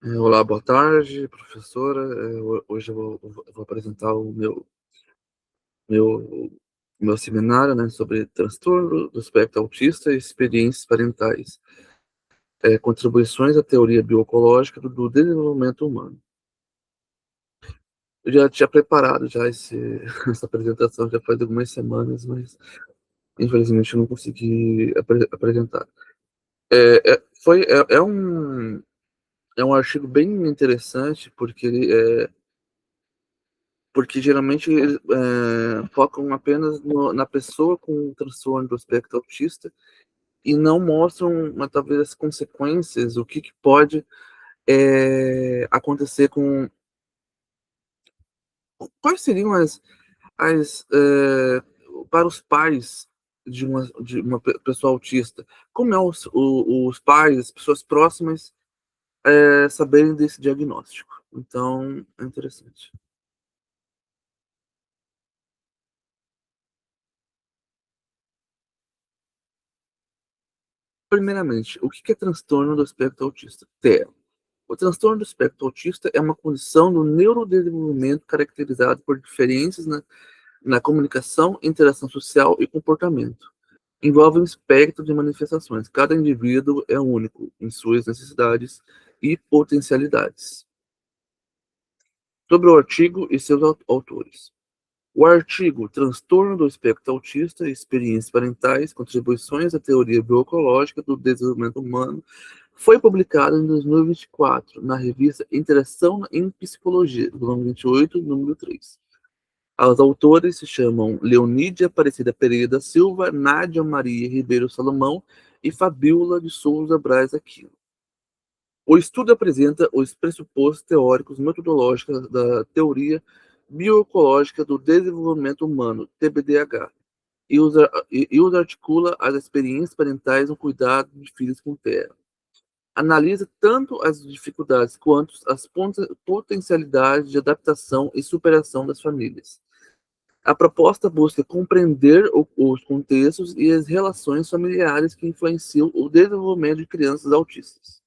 Olá, boa tarde, professora. Hoje eu vou apresentar o meu, meu seminário, né, sobre transtorno do espectro autista e experiências parentais, contribuições à teoria bioecológica do desenvolvimento humano. Eu já tinha preparado já essa apresentação já faz algumas semanas, mas infelizmente eu não consegui apresentar. É um artigo bem interessante porque geralmente eles, focam apenas na pessoa com transtorno do espectro autista e não mostram, talvez, as consequências, o que pode, acontecer com quais seriam para os pais de uma pessoa autista, como é os pais, as pessoas próximas, saberem desse diagnóstico. Então, é interessante. Primeiramente, o que é transtorno do espectro autista? TEA. O transtorno do espectro autista é uma condição do neurodesenvolvimento caracterizada por diferenças na comunicação, interação social e comportamento. Envolve um espectro de manifestações. Cada indivíduo é único em suas necessidades e potencialidades. Sobre o artigo e seus autores. O artigo Transtorno do espectro autista, experiências parentais, contribuições à teoria bioecológica do desenvolvimento humano, foi publicado em 2024 na revista Interação em Psicologia, volume 28, número 3. Os autores se chamam Leonídia Aparecida Pereira da Silva, Nádia Maria Ribeiro Salomão e Fabíola de Souza Braz Aquino. O estudo apresenta os pressupostos teóricos metodológicos da teoria bioecológica do desenvolvimento humano, TBDH, e os articula às experiências parentais no cuidado de filhos com TEA. Analisa tanto as dificuldades quanto as potencialidades de adaptação e superação das famílias. A proposta busca compreender os contextos e as relações familiares que influenciam o desenvolvimento de crianças autistas.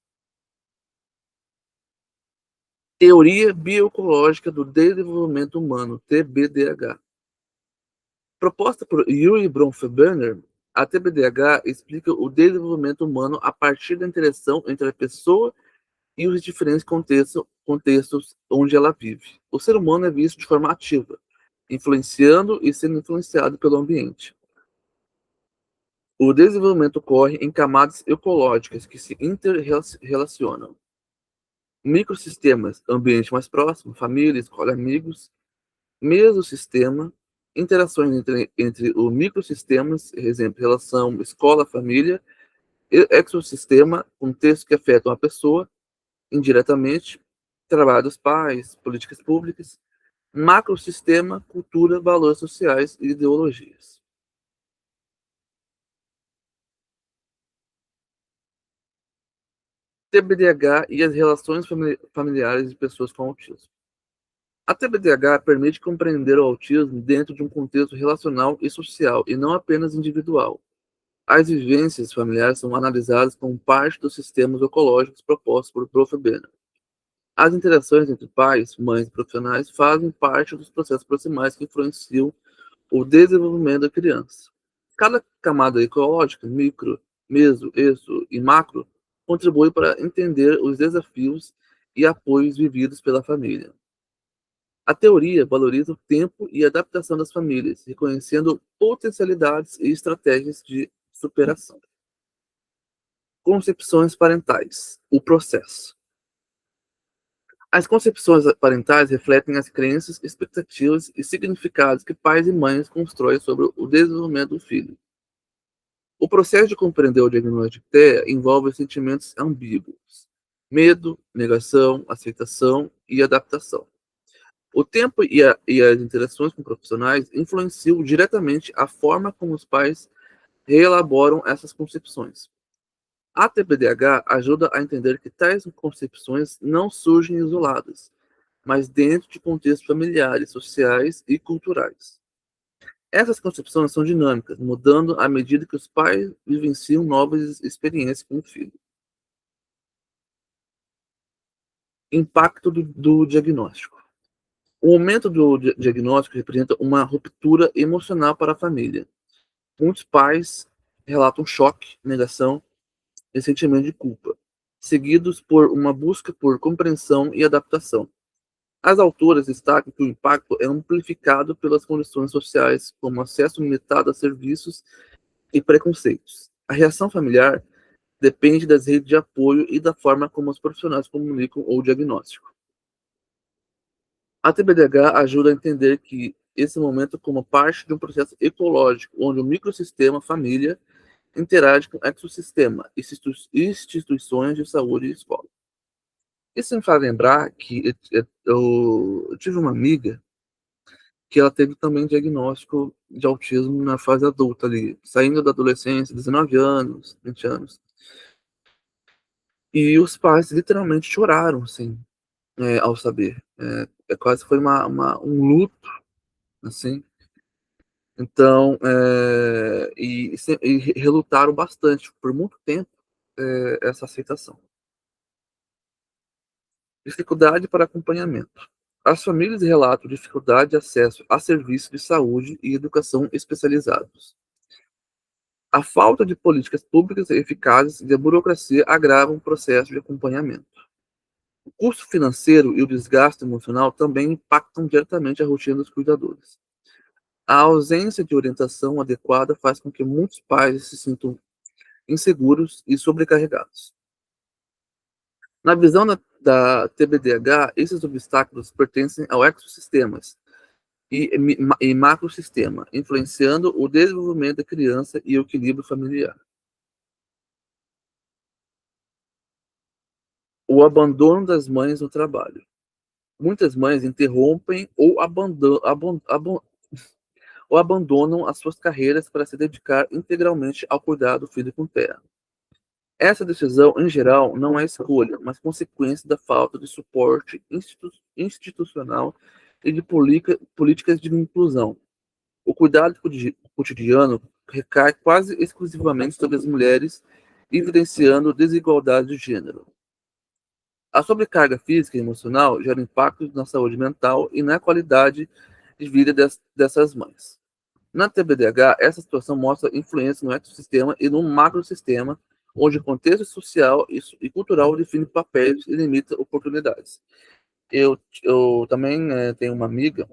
Teoria bioecológica do desenvolvimento humano, TBDH. Proposta por Yuri Bronfenbrenner, a TBDH explica o desenvolvimento humano a partir da interação entre a pessoa e os diferentes contextos onde ela vive. O ser humano é visto de forma ativa, influenciando e sendo influenciado pelo ambiente. O desenvolvimento ocorre em camadas ecológicas que se interrelacionam. Microsistemas, ambiente mais próximo, família, escola, amigos. Mesosistema, interações entre os microsistemas, exemplo, relação escola-família. Exosistema, contextos que afetam a pessoa indiretamente, trabalho dos pais, políticas públicas. Macrosistema, cultura, valores sociais e ideologias. TBDH e as relações familiares de pessoas com autismo. A TBDH permite compreender o autismo dentro de um contexto relacional e social, e não apenas individual. As vivências familiares são analisadas como parte dos sistemas ecológicos propostos por Prof. Benner. As interações entre pais, mães e profissionais fazem parte dos processos proximais que influenciam o desenvolvimento da criança. Cada camada ecológica, micro, meso, exo e macro, contribui para entender os desafios e apoios vividos pela família. A teoria valoriza o tempo e a adaptação das famílias, reconhecendo potencialidades e estratégias de superação. Concepções parentais. O processo. As concepções parentais refletem as crenças, expectativas e significados que pais e mães constroem sobre o desenvolvimento do filho. O processo de compreender o diagnóstico de TEA envolve sentimentos ambíguos: medo, negação, aceitação e adaptação. O tempo e as interações com profissionais influenciam diretamente a forma como os pais reelaboram essas concepções. A TBDH ajuda a entender que tais concepções não surgem isoladas, mas dentro de contextos familiares, sociais e culturais. Essas concepções são dinâmicas, mudando à medida que os pais vivenciam novas experiências com o filho. Impacto do diagnóstico. O aumento do diagnóstico representa uma ruptura emocional para a família. Muitos pais relatam choque, negação e sentimento de culpa, seguidos por uma busca por compreensão e adaptação. As autoras destacam que o impacto é amplificado pelas condições sociais, como acesso limitado a serviços e preconceitos. A reação familiar depende das redes de apoio e da forma como os profissionais comunicam o diagnóstico. A TBDH ajuda a entender que esse momento como parte de um processo ecológico, onde o microsistema família interage com o ecossistema, instituições de saúde e escola. Isso me faz lembrar que eu tive uma amiga que ela teve também diagnóstico de autismo na fase adulta ali, saindo da adolescência, 19 anos, 20 anos. E os pais literalmente choraram, assim, ao saber. Quase foi um luto, assim. Então, e relutaram bastante, por muito tempo, essa aceitação. Dificuldade para acompanhamento. As famílias relatam dificuldade de acesso a serviços de saúde e educação especializados. A falta de políticas públicas eficazes e a burocracia agravam o processo de acompanhamento. O custo financeiro e o desgaste emocional também impactam diretamente a rotina dos cuidadores. A ausência de orientação adequada faz com que muitos pais se sintam inseguros e sobrecarregados. Na visão da TBDH, esses obstáculos pertencem ao ecossistemas e macrosistema, influenciando o desenvolvimento da criança e o equilíbrio familiar. O abandono das mães no trabalho. Muitas mães interrompem ou abandonam as suas carreiras para se dedicar integralmente ao cuidado do filho com terra. Essa decisão, em geral, não é escolha, mas consequência da falta de suporte institucional e de políticas de inclusão. O cuidado cotidiano recai quase exclusivamente sobre as mulheres, evidenciando desigualdade de gênero. A sobrecarga física e emocional gera impactos na saúde mental e na qualidade de vida dessas mães. Na TBDH, essa situação mostra influência no ecossistema e no macrosistema, onde o contexto social e cultural define papéis e limita oportunidades. Eu também tenho uma amiga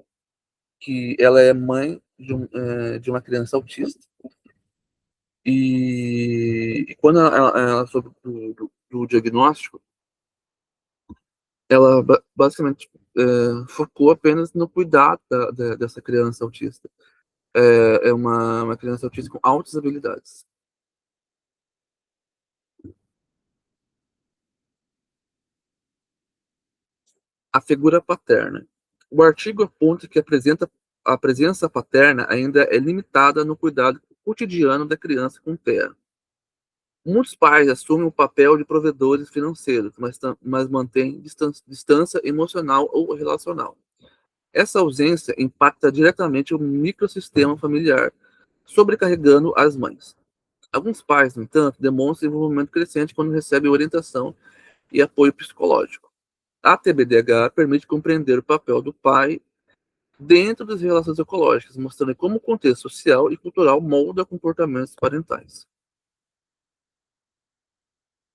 que ela é mãe de uma criança autista, e quando ela soube do diagnóstico, ela basicamente focou apenas no cuidado dessa criança autista. É uma criança autista com altas habilidades. A figura paterna. O artigo aponta que a presença paterna ainda é limitada no cuidado cotidiano da criança com TEA. Muitos pais assumem o papel de provedores financeiros, mas mantêm distância emocional ou relacional. Essa ausência impacta diretamente o microsistema familiar, sobrecarregando as mães. Alguns pais, no entanto, demonstram envolvimento crescente quando recebem orientação e apoio psicológico. A TBDH permite compreender o papel do pai dentro das relações ecológicas, mostrando como o contexto social e cultural molda comportamentos parentais.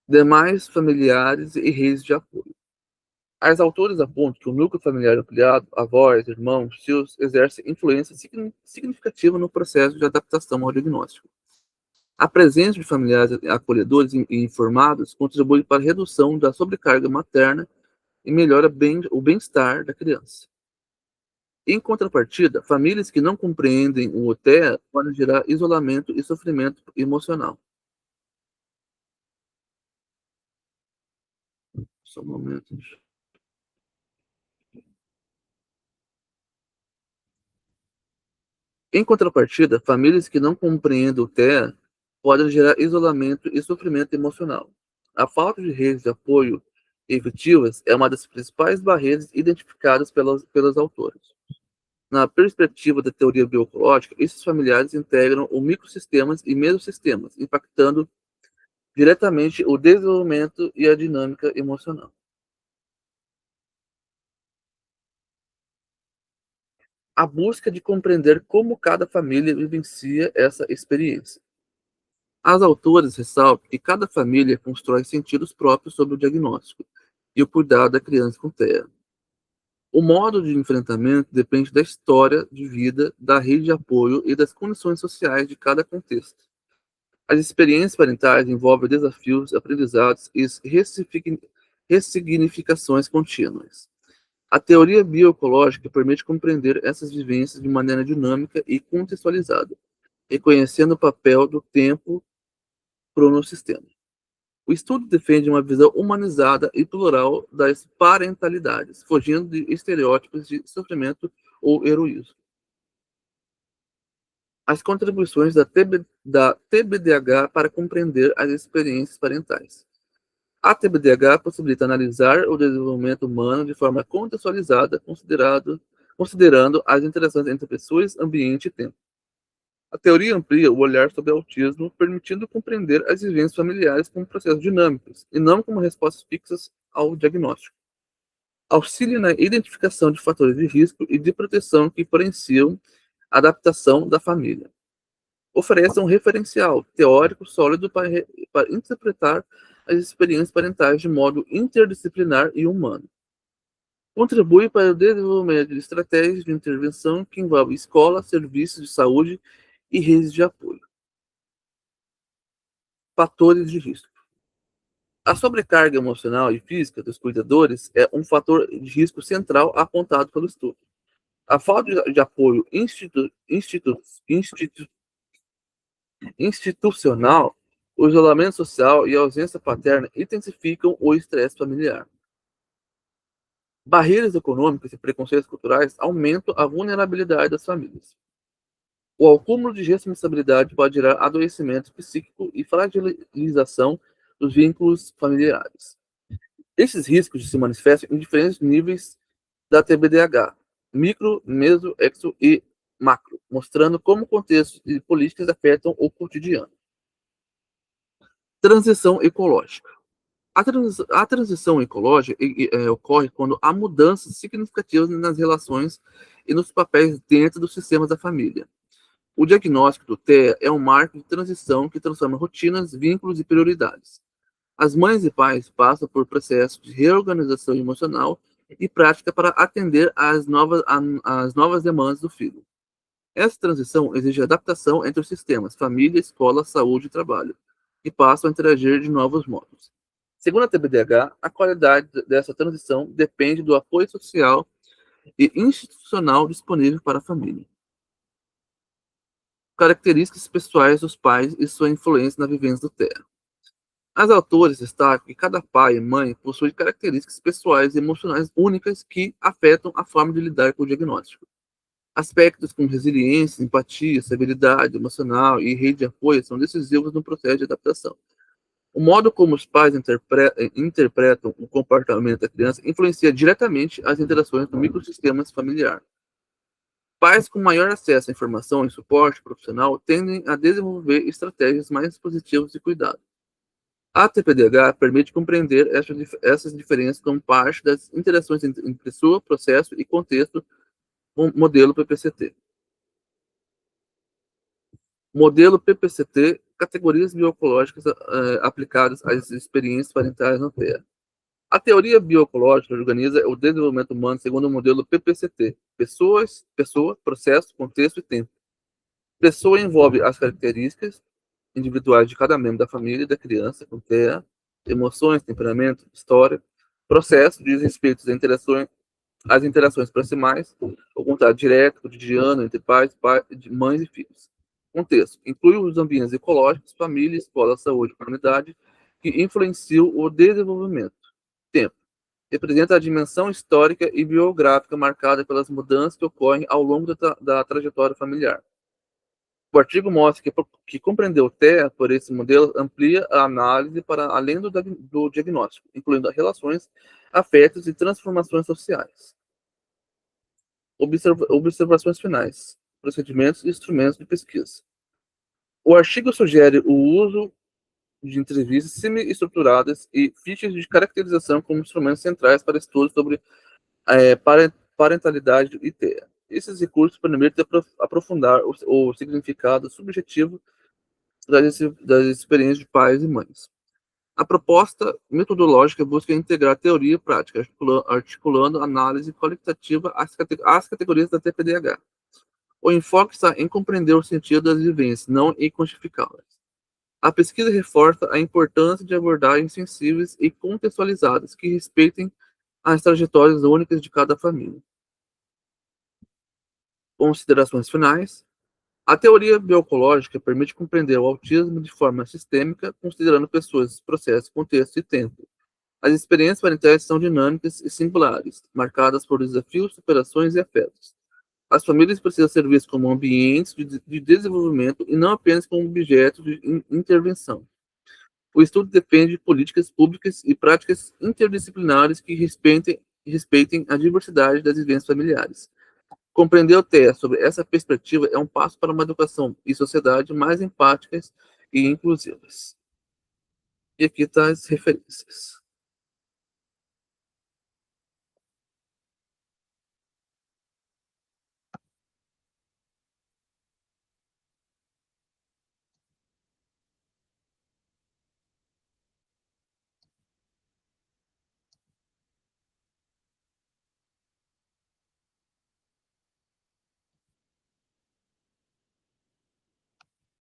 Demais familiares e redes de apoio. As autores apontam que o núcleo familiar ampliado, avós, irmãos, tios, exerce influência significativa no processo de adaptação ao diagnóstico. A presença de familiares acolhedores e informados contribui para a redução da sobrecarga materna e melhora o bem-estar da criança. Em contrapartida, famílias que não compreendem o TEA podem gerar isolamento e sofrimento emocional. Só um momento. Em contrapartida, famílias que não compreendem o TEA podem gerar isolamento e sofrimento emocional. A falta de redes de apoio efetivas é uma das principais barreiras identificadas pelas autoras. Na perspectiva da teoria bioecológica, esses familiares integram o microsistemas e mesosistemas, impactando diretamente o desenvolvimento e a dinâmica emocional. A busca de compreender como cada família vivencia essa experiência. As autoras ressaltam que cada família constrói sentidos próprios sobre o diagnóstico e o cuidado da criança com TEA. O modo de enfrentamento depende da história de vida, da rede de apoio e das condições sociais de cada contexto. As experiências parentais envolvem desafios, aprendizados e ressignificações contínuas. A teoria bioecológica permite compreender essas vivências de maneira dinâmica e contextualizada, reconhecendo o papel do tempo cronossistema. O estudo defende uma visão humanizada e plural das parentalidades, fugindo de estereótipos de sofrimento ou heroísmo. As contribuições da TBDH para compreender as experiências parentais. A TBDH possibilita analisar o desenvolvimento humano de forma contextualizada, considerando as interações entre pessoas, ambiente e tempo. A teoria amplia o olhar sobre o autismo, permitindo compreender as vivências familiares como processos dinâmicos, e não como respostas fixas ao diagnóstico. Auxilia na identificação de fatores de risco e de proteção que influenciam a adaptação da família. Oferece um referencial teórico sólido para interpretar as experiências parentais de modo interdisciplinar e humano. Contribui para o desenvolvimento de estratégias de intervenção que envolvem escola, serviços de saúde e redes de apoio. Fatores de risco. A sobrecarga emocional e física dos cuidadores é um fator de risco central apontado pelo estudo. A falta de apoio institucional, o isolamento social e a ausência paterna intensificam o estresse familiar. Barreiras econômicas e preconceitos culturais aumentam a vulnerabilidade das famílias. O acúmulo de responsabilidade pode gerar adoecimento psíquico e fragilização dos vínculos familiares. Esses riscos se manifestam em diferentes níveis da TBDH, micro, meso, exo e macro, mostrando como contextos e políticas afetam o cotidiano. Transição ecológica. A transição ecológica ocorre quando há mudanças significativas nas relações e nos papéis dentro dos sistemas da família. O diagnóstico do TEA é um marco de transição que transforma rotinas, vínculos e prioridades. As mães e pais passam por processos de reorganização emocional e prática para atender às novas demandas do filho. Essa transição exige adaptação entre os sistemas família, escola, saúde e trabalho, que passam a interagir de novos modos. Segundo a TBDH, a qualidade dessa transição depende do apoio social e institucional disponível para a família. Características pessoais dos pais e sua influência na vivência do TEA. As autores destacam que cada pai e mãe possui características pessoais e emocionais únicas que afetam a forma de lidar com o diagnóstico. Aspectos como resiliência, empatia, estabilidade emocional e rede de apoio são decisivos no processo de adaptação. O modo como os pais interpretam o comportamento da criança influencia diretamente as interações no microsistema familiar. Pais com maior acesso à informação e suporte profissional tendem a desenvolver estratégias mais positivas de cuidado. A TPDH permite compreender essas diferenças como parte das interações entre pessoa, processo e contexto com o modelo PPCT. Modelo PPCT, categorias bioecológicas aplicadas às experiências parentais na Terra. A teoria bioecológica organiza o desenvolvimento humano segundo o modelo PPCT: pessoa, processo, contexto e tempo. Pessoa envolve as características individuais de cada membro da família e da criança, com TEA, emoções, temperamento, história. Processo diz respeito às interações proximais, o contato direto, cotidiano, entre pais, mães e filhos. Contexto inclui os ambientes ecológicos, família, escola, saúde, comunidade, que influenciam o desenvolvimento. Tempo representa a dimensão histórica e biográfica marcada pelas mudanças que ocorrem ao longo da trajetória familiar. O artigo mostra que compreender o TEA por esse modelo amplia a análise para além do diagnóstico, incluindo relações, afetos e transformações sociais. Observações finais, procedimentos e instrumentos de pesquisa. O artigo sugere o uso de entrevistas semi-estruturadas e fichas de caracterização como instrumentos centrais para estudos sobre parentalidade e TEA. Esses recursos permitem aprofundar o significado subjetivo das experiências de pais e mães. A proposta metodológica busca integrar teoria e prática, articulando análise qualitativa às categorias da TPDH. O enfoque está em compreender o sentido das vivências, não em quantificá-las. A pesquisa reforça a importância de abordagens sensíveis e contextualizadas que respeitem as trajetórias únicas de cada família. Considerações finais. A teoria bioecológica permite compreender o autismo de forma sistêmica, considerando pessoas, processos, contexto e tempo. As experiências parentais são dinâmicas e singulares, marcadas por desafios, superações e afetos. As famílias precisam ser vistas como ambientes de desenvolvimento e não apenas como objetos de intervenção. O estudo defende políticas públicas e práticas interdisciplinares que respeitem a diversidade das vivências familiares. Compreender o TEA sobre essa perspectiva é um passo para uma educação e sociedade mais empáticas e inclusivas. E aqui estão as referências.